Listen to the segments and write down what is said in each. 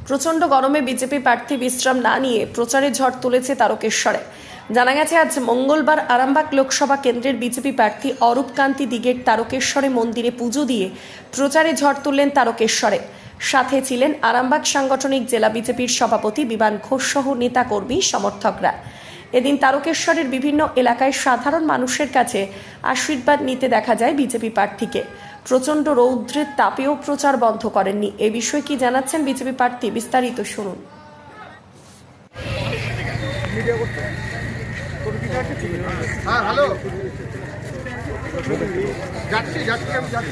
প্রচণ্ড গরমে বিজেপি প্রার্থী বিশ্রাম না নিয়ে প্রচারে ঝড় তুলেছে তারকেশ্বরে। জানা গেছে আজ মঙ্গলবার আরামবাগ লোকসভা কেন্দ্রের বিজেপি প্রার্থী অরূপ কান্তি দিগের তারকেশ্বরে মন্দিরে পুজো দিয়ে প্রচারে ঝড় তুললেন তারকেশ্বরে। সাথে ছিলেন আরামবাগ সাংগঠনিক জেলা বিজেপির সভাপতি বিমান ঘোষ সহ নেতাকর্মী সমর্থকরা। এদিন তারকেশ্বরের বিভিন্ন এলাকায় সাধারণ মানুষের কাছে আশীর্বাদ নিতে দেখা যায় বিজেপি প্রার্থীকে। প্রচণ্ড রৌদ্রের তাপেও প্রচার বন্ধ করেননি। এ বিষয়ে কি জানাচ্ছেন বিজেপি প্রার্থী, বিস্তারিত শুনুন। হ্যালো, যাচ্ছি আমি যাচ্ছি।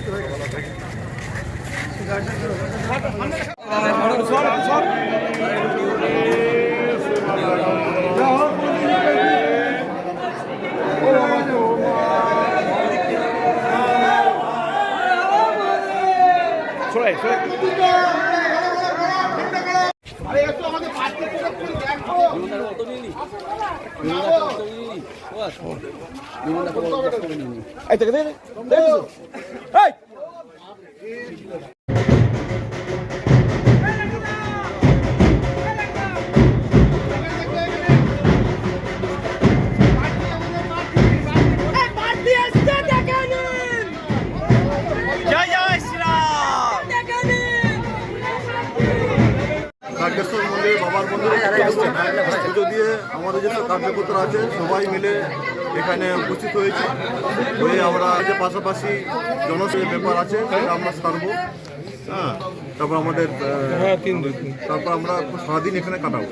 তারকেশ্বর মন্দিরে বাবার মন্দিরে পুজো দিয়ে আমাদের যেসব কার্যকর্তা আছে সবাই মিলে এখানে উপস্থিত হয়েছে। হয়ে আমরা যে পাশাপাশি জনসেবার ব্যাপার আছে সেটা আমরা সারবো। হ্যাঁ, তারপর আমাদের তারপর আমরা সারাদিন এখানে কাটাবো।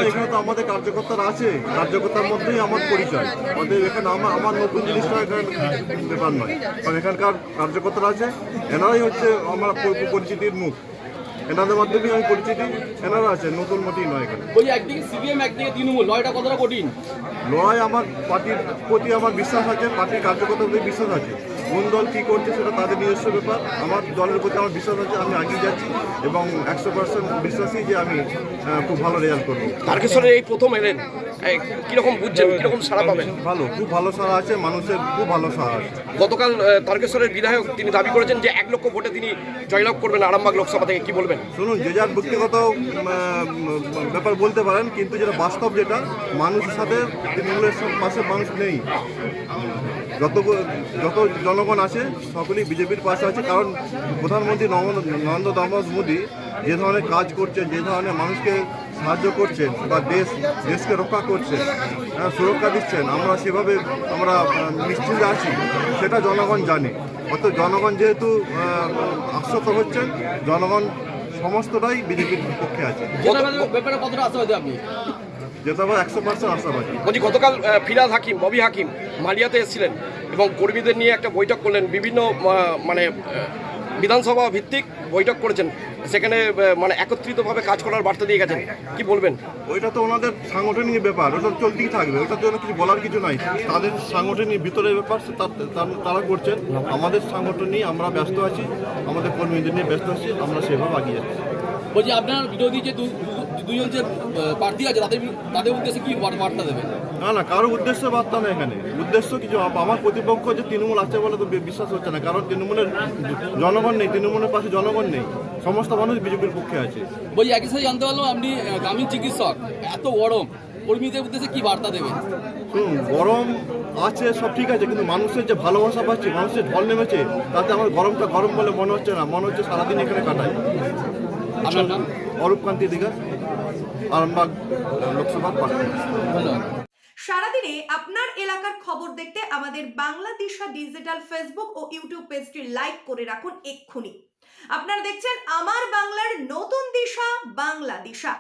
এখানে তো আমাদের কার্যকর্তারা আছে, কার্যকর্তার মধ্যেই আমার পরিচয়। আমাদের এখানে আমার নতুন জিনিসটা এখানে ব্যাপার নয়, কারণ এখানকার কার্যকর্তারা আছে, এনারাই হচ্ছে আমার পরিচিতির মুখ। এনাদের মাধ্যমে আমি পরিচিতি, এনারা আছে, নতুন মোটেই নয়। এখানে একদিকে সিপিএম একদিকে তৃণমূল, লড়াইটা কতটা কঠিন? লড়াই আমার পার্টির প্রতি আমার বিশ্বাস আছে, পার্টির কার্যকর্তার প্রতি বিশ্বাস আছে। কোন দল কী করছে সেটা তাদের নিজস্ব ব্যাপার। আমার দলের প্রতি আমার বিশ্বাস আছে, আমি এগিয়ে যাচ্ছি এবং 100% বিশ্বাসী যে আমি খুব ভালো রেজাল্ট করবো। তারকেশ্বরে এই প্রথম এলেন, কিরকম বুঝছেন, কিরকম সাড়া পাবেন? ভালো, খুব ভালো সাড়া আছে, মানুষের খুব ভালো সাড়া আছে। গতকাল তারকেশ্বরের বিধায়ক তিনি দাবি করেছেন যে 1 লক্ষ ভোটে তিনি জয়লাভ করবেন আরামবাগ লোকসভা থেকে, কি বলবেন? শুনুন, যে যার ব্যক্তিগত ব্যাপার বলতে পারেন, কিন্তু যেটা বাস্তব, যেটা মানুষের সাথে তৃণমূলের পাশে মানুষ নেই। যত জনগণ আছে সকলেই বিজেপির পাশে আছে, কারণ প্রধানমন্ত্রী নরেন্দ্র দামোদর মোদী যে ধরনের কাজ করছেন, যে ধরনের মানুষকে সাহায্য করছেন বা দেশকে রক্ষা করছেন, সুরক্ষা দিচ্ছেন, আমরা সেভাবে আমরা নিশ্চিন্তে আছি, সেটা জনগণ জানে। অর্থাৎ জনগণ যেহেতু আশ্বস্ত হচ্ছেন, জনগণ সমস্তটাই বিজেপির পক্ষে আছে। যেটা আবার 100% আশাবাদী। বলছি, গতকাল ফিরাদ হাকিম, ববি হাকিম মালিয়াতে এসেছিলেন এবং কর্মীদের নিয়ে একটা বৈঠক করলেন, বিভিন্ন মানে বিধানসভা ভিত্তিক বৈঠক করেছেন, সেখানে মানে একত্রিতভাবে কাজ করার বার্তা দিয়ে গেছেন, কি বলবেন? ওইটা তো ওনাদের সাংগঠনিক ব্যাপার, ওটা চলতেই থাকবে, ওটার জন্য কিছু বলার কিছু নাই। তাদের সাংগঠনিক ভিতরের ব্যাপার তারা করছেন। আমাদের সাংগঠন নিয়ে আমরা ব্যস্ত আছি, আমাদের কর্মীদের নিয়ে ব্যস্ত আছি, আমরা সেভাবে এগিয়ে যাচ্ছি। বলছি, আপনার বিরোধী যে দুজন যে প্রার্থী আছে তাদের উদ্দেশ্যে কি বার্তা দেবেন? না, কারোর উদ্দেশ্য বার্তা নেই এখানে। উদ্দেশ্য কিছু, আমার প্রতিপক্ষ যে তৃণমূল আছে বলে তো বিশ্বাস হচ্ছে না, কারণ তৃণমূলের জনগণ নেই, তৃণমূলের পাশে জনগণ নেই, সমস্ত মানুষ বিজেপির পক্ষে আছে। বলছি, একই সাথে জানতে পারলাম আপনি গ্রামীণ চিকিৎসক, এত গরম, কর্মীদের উদ্দেশ্যে কি বার্তা দেবেন? শুনুন, গরম আছে সব ঠিক আছে, কিন্তু মানুষের যে ভালোবাসা পাচ্ছে, মানুষের ঢল নেমেছে, তাতে আমার গরমটা গরম বলে মনে হচ্ছে না, মনে হচ্ছে সারাদিন এখানে কাটাই। আপনার নাম? অরূপ কান্তি দিগা, আরামবাগ লোকসভা প্রার্থী। সারাদিনে আপনার এলাকার খবর দেখতে আমাদের বাংলাদিশা ডিজিটাল ফেসবুক ও ইউটিউব পেজটি লাইক করে রাখুন এক্ষুনি। আপনারা দেখছেন আমার বাংলার নতুন দিশা, বাংলা দিশা।